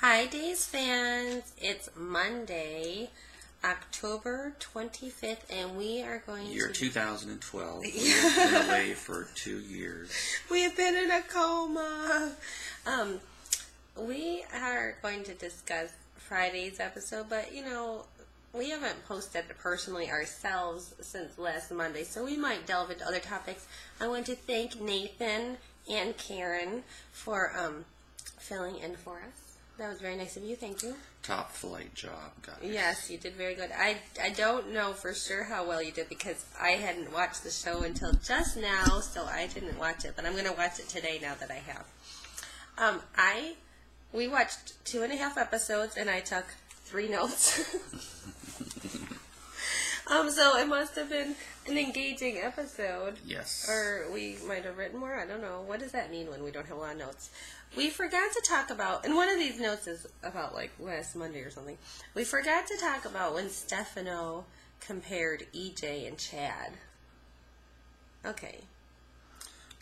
Hi, Days fans. It's Monday, October 25th, and we are going Year to... 2012. We have been away for 2 years. We have been in a coma. We are going to discuss Friday's episode, but, we haven't posted it personally ourselves since last Monday, so we might delve into other topics. I want to thank Nathan and Karen for filling in for us. That was very nice of you. Thank you. Top flight job, guys. Yes, you did very good. I don't know for sure how well you did because I hadn't watched the show until just now, so I didn't watch it. But I'm going to watch it today now that I have. We watched 2.5 episodes, and I took 3 notes. So it must have been an engaging episode. Yes. Or we might have written more. I don't know. What does that mean when we don't have a lot of notes? We forgot to talk about, and one of these notes is about like last Monday or something. We forgot to talk about when Stefano compared EJ and Chad. Okay.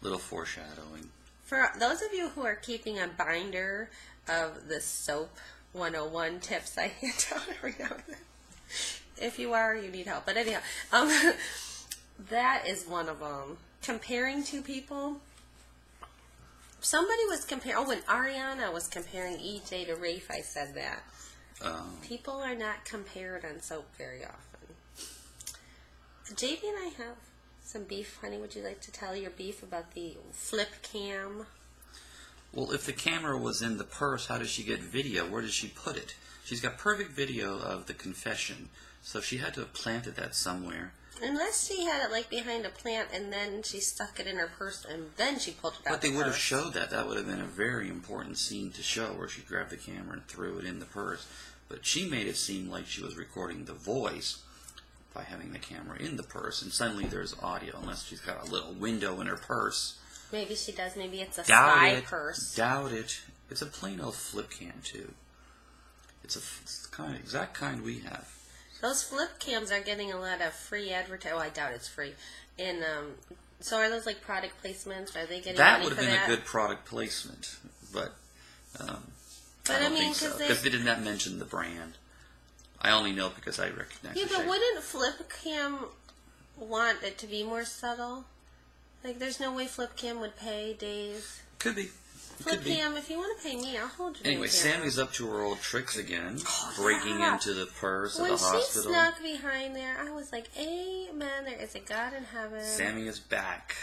Little foreshadowing. For those of you who are keeping a binder of the soap 101 tips I hand out every now and then. If you are, you need help. But anyhow, that is one of them. Comparing two people. Somebody was comparing, when Ariana was comparing EJ to Rafe, I said that. People are not compared on soap very often. JB and I have some beef, honey. Would you like to tell your beef about the Flipcam? Well, if the camera was in the purse, how does she get video? Where does she put it? She's got perfect video of the confession, so she had to have planted that somewhere. Unless she had it like behind a plant and then she stuck it in her purse and then she pulled it out. But they would have showed that. That would have been a very important scene to show where she grabbed the camera and threw it in the purse. But she made it seem like she was recording the voice by having the camera in the purse, and suddenly there's audio, unless she's got a little window in her purse. Maybe she does. Maybe it's a spy purse. Doubt it. It's a plain old Flipcam, too. It's the exact kind we have. Those flip cams are getting a lot of free advertising. Oh, I doubt it's free. And so are those like product placements? Are they getting money for that? That would have been a good product placement, but I don't think so. Because they did not mention the brand. I only know because I recognize the shape. Yeah, but wouldn't Flipcam want it to be more subtle? Like, there's no way Flipcam would pay Days. Could be. Flipcam, if you want to pay me, I'll hold you. Anyway, Sammy's up to her old tricks again, breaking into the purse of the hospital. When she snuck behind there, I was like, amen, there is a God in heaven. Sammy is back.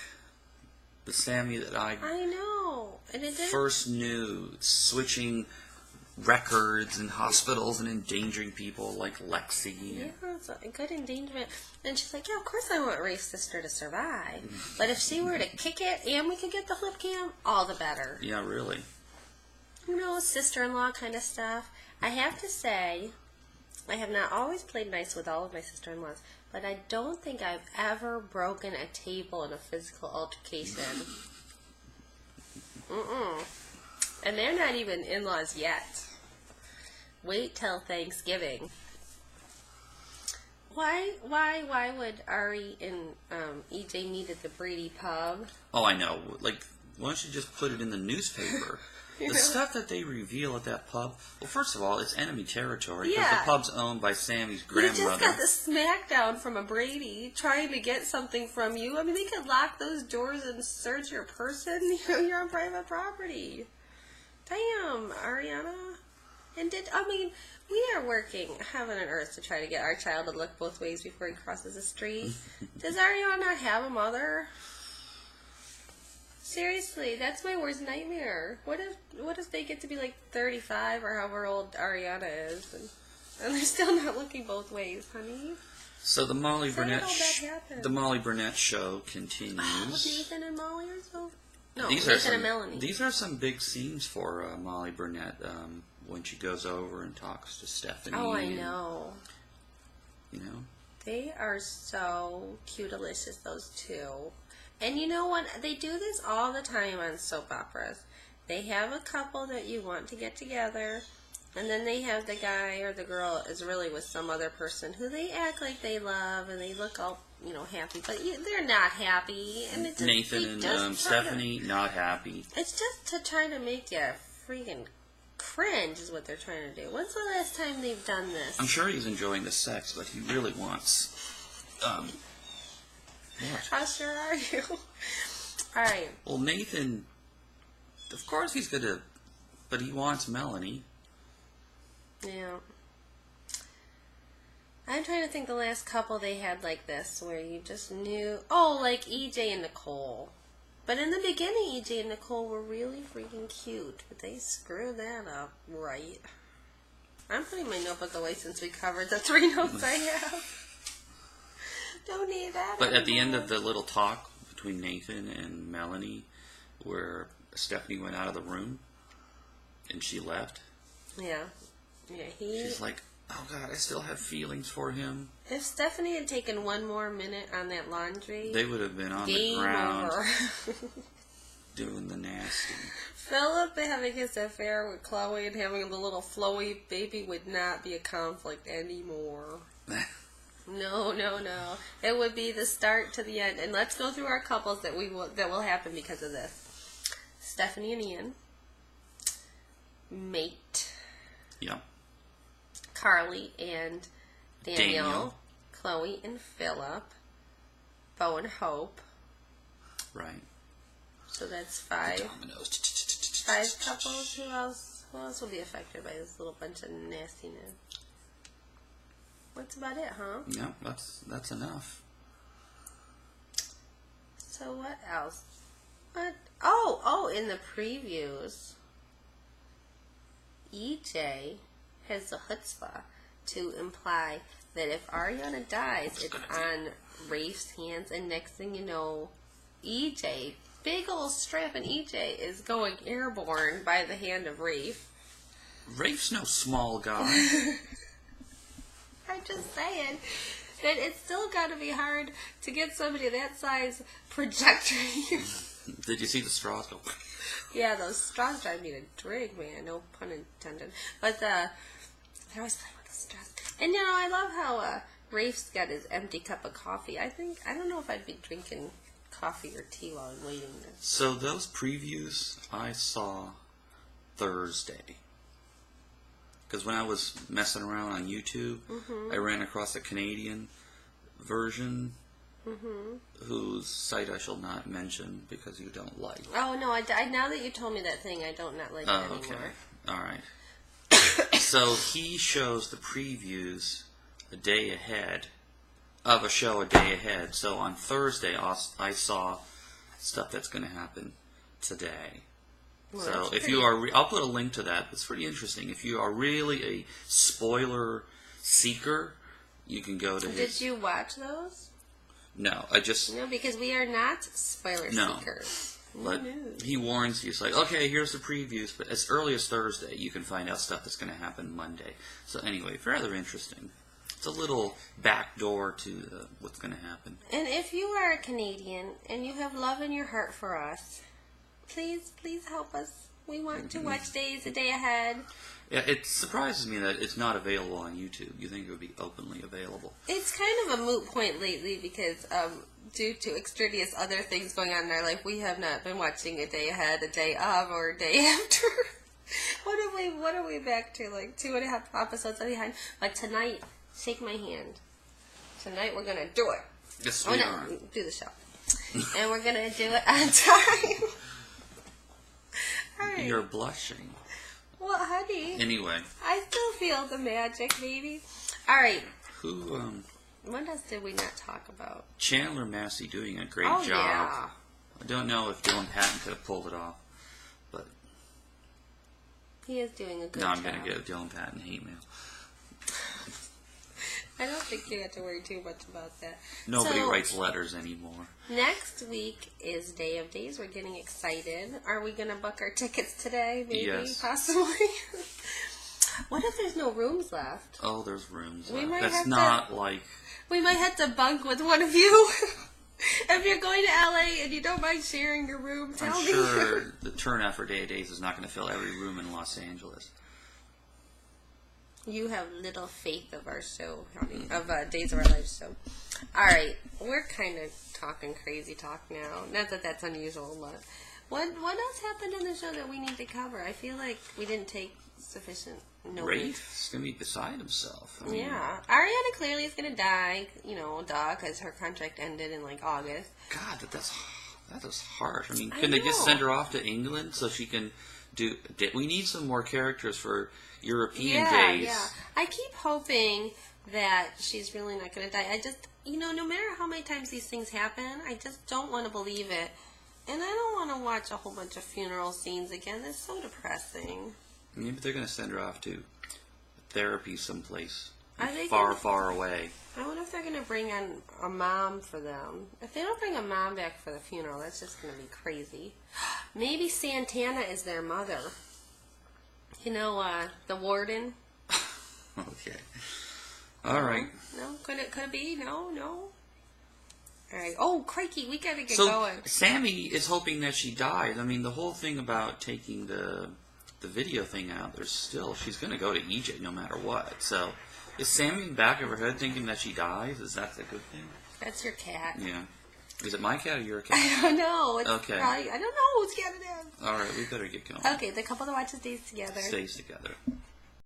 The Sammy that I know. And it didn't... first knew, switching records in hospitals and endangering people like Lexi. Yeah, it's a good endangerment. And she's like, yeah, of course I want Rafe's sister to survive. But if she were to kick it and we could get the Flipcam, all the better. Yeah, really. Sister-in-law kind of stuff. I have to say, I have not always played nice with all of my sister-in-laws, but I don't think I've ever broken a table in a physical altercation. And they're not even in-laws yet. Wait till Thanksgiving. Why would Ari and EJ meet at the Brady pub? Oh, I know. Like, why don't you just put it in the newspaper? The stuff that they reveal at that pub, well, first of all, it's enemy territory because the pub's owned by Sammy's grandmother. We just got the smackdown from a Brady trying to get something from you. I mean, they could lock those doors and search your person. You're on private property. Damn, Ariana. And we are working heaven and earth to try to get our child to look both ways before he crosses the street. Does Ariana not have a mother? Seriously, that's my worst nightmare. What if they get to be like 35 or however old Ariana is, and they're still not looking both ways, honey? So the Molly Burnett show continues. Oh, Nathan and Molly are so... No, Nathan and Melanie. These are some big scenes for Molly Burnett when she goes over and talks to Stephanie. Oh, I know. They are so cute-delicious, those two. And you know what? They do this all the time on soap operas. They have a couple that you want to get together, and then they have the guy or the girl is really with some other person who they act like they love, and they look all, happy. But they're not happy. And it's Nathan and Stephanie, not happy. It's just to try to make you freaking cringe is what they're trying to do. When's the last time they've done this? I'm sure he's enjoying the sex, but he really wants, what? How sure are you? Alright. Well, Nathan, of course he's gonna, but he wants Melanie. Yeah. I'm trying to think the last couple they had like this, where you just knew, like EJ and Nicole. But in the beginning, EJ and Nicole were really freaking cute, but they screwed that up right. I'm putting my notebook away since we covered the 3 notes I have. Don't need that But anymore. at the end of the little talk between Nathan and Melanie, where Stephanie went out of the room and she left. Yeah. She's like, oh God, I still have feelings for him. If Stephanie had taken one more minute on that laundry, They would have been on the game ground over. doing the nasty. Philip having his affair with Chloe and having the little flowy baby would not be a conflict anymore. No. It would be the start to the end. And let's go through our couples that will happen because of this. Stephanie and Ian. Mate. Yeah. Carly and Daniel. Daniel. Chloe and Philip. Bo and Hope. Right. So that's 5. Dominoes. 5 couples. Who else will be affected by this little bunch of nastiness? That's about it, huh? Yeah, that's enough. So what else? What? Oh, in the previews, EJ has the chutzpah to imply that if Ariana dies, it's on Rafe's hands, and next thing you know, EJ, big old strapping EJ, is going airborne by the hand of Rafe. Rafe's no small guy. I'm just saying that it's still got to be hard to get somebody that size projector. Did you see the straws go? Yeah, those straws drive me to drink, man. No pun intended. But they're always playing with the straws. And I love how Rafe's got his empty cup of coffee. I don't know if I'd be drinking coffee or tea while I'm waiting. So those previews I saw Thursday. Because when I was messing around on YouTube, I ran across a Canadian version, whose site I shall not mention because you don't like. Oh, no, now that you told me that thing, I don't not like it anymore. Okay. All right. So he shows the previews a day ahead of a show a day ahead. So on Thursday, I saw stuff that's going to happen today. Well, So if you are, I'll put a link to that. It's pretty interesting. If you are really a spoiler seeker, you can go to his... Did you watch those? No, I just... No, because we are not spoiler No. seekers. But he warns you, it's like, okay, here's the previews, but as early as Thursday, you can find out stuff that's going to happen Monday. So anyway, rather interesting. It's a little backdoor to what's going to happen. And if you are a Canadian and you have love in your heart for us, please help us. We want to watch Days a Day Ahead. Yeah, it surprises me that it's not available on YouTube. You think it would be openly available. It's kind of a moot point lately because due to extraneous other things going on in our life, we have not been watching A Day Ahead, A Day Of, or A Day After. What are we back to? Like 2.5 episodes behind? But tonight, shake my hand. Tonight we're going to do it. Yes, we are. Do the show. And we're going to do it on time. All right. You're blushing. Well, honey. Anyway. I still feel the magic, baby. All right. Who, What else did we not talk about? Chandler Massey doing a great job. Yeah. I don't know if Dylan Patton could have pulled it off, but... He is doing a good now job. I'm going to give Dylan Patton hate mail. I don't think you have to worry too much about that. Nobody So, writes letters anymore. Next week is Day of Days. We're getting excited. Are we going to book our tickets today? Maybe, Yes. possibly. What if there's no rooms left? Oh, there's rooms We left. might That's have not like... We might have to bunk with one of you. If you're going to LA and you don't mind sharing your room, tell I'm me. sure the turnout for Day of Days is not going to fill every room in Los Angeles. You have little faith of our show, honey, of Days of Our Lives show. All right, we're kind of talking crazy talk now. Not that that's unusual, but what else happened in the show that we need to cover? I feel like we didn't take sufficient notice. Right? He's going to be beside himself. I mean, Yeah. Ariana clearly is going to die, because her contract ended in, August. God, that is harsh. I mean, I can they just know. send her off to England so she can do... We need some more characters for European days. Yeah. I keep hoping that she's really not going to die. I just, no matter how many times these things happen, I just don't want to believe it. And I don't want to watch a whole bunch of funeral scenes again. It's so depressing. Maybe they're going to send her off to therapy someplace Are they far, gonna- far away. I wonder if they're going to bring on a mom for them. If they don't bring a mom back for the funeral, that's just going to be crazy. Maybe Santana is their mother. The warden. Okay. All right. No? Could it be? No? All right. Oh, crikey, we got to get So going. Sami is hoping that she dies. I mean, the whole thing about taking the video thing out, she's going to go to Egypt no matter what. So is Sami in the back of her head thinking that she dies? Is that a good thing? That's your cat. Yeah. Is it my cat or your cat? I don't know. It's Okay. probably, I don't know whose cat it is. All right, we better get going. Okay, the couple that watches Days Together. Stays together.